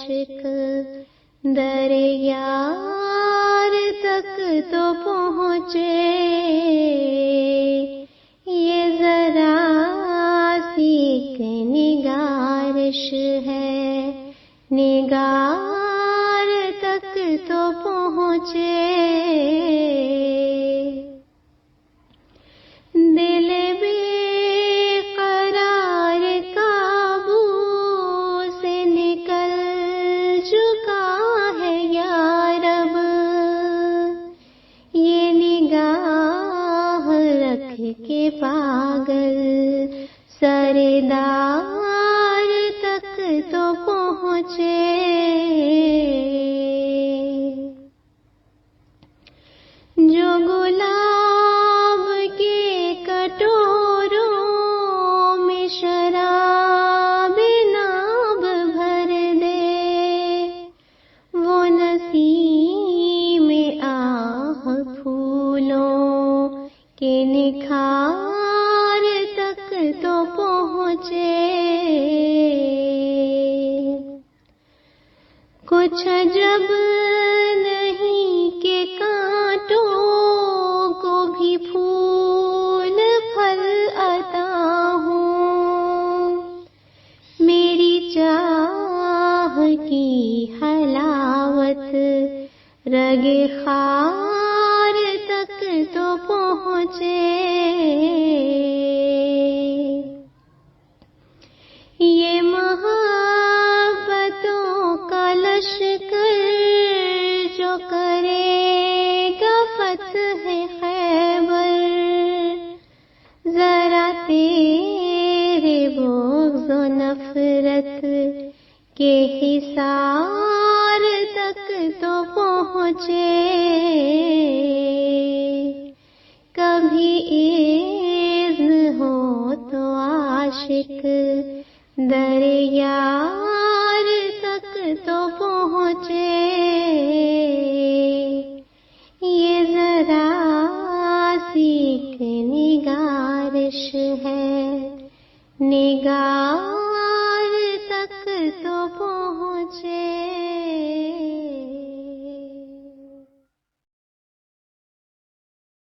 عاشق در یار تک تو پہنچے، یہ ذرا سی ایک نگارش ہے، نگار تک تو پہنچے۔ دل بے قرار قابو سے نکل چکا ہے یا رب، یہ نگاہ رکھ کے پاگل سردار تک تو پہنچے۔ جو گلاب کے کٹوروں میں شراب ناب بھر دے، وہ نسیم آہ پھولوں کے نکھار تک تو پہنچے۔ کچھ عجب نہیں کہ کانٹوں کو بھی پھول پھل عطا ہوں، میری چاہ کی حلاوت رگ خار تک تو پہنچے۔ یہ محبتوں کا لشکر جو کرے گا فتح خیبر، ذرا تیرے بغض و نفرت کے حصار تک تو پہنچے۔ کبھی اذن ہو تو عاشق در یار تک تو پہنچے، یہ ذرا سی ایک نگارش ہے، نگار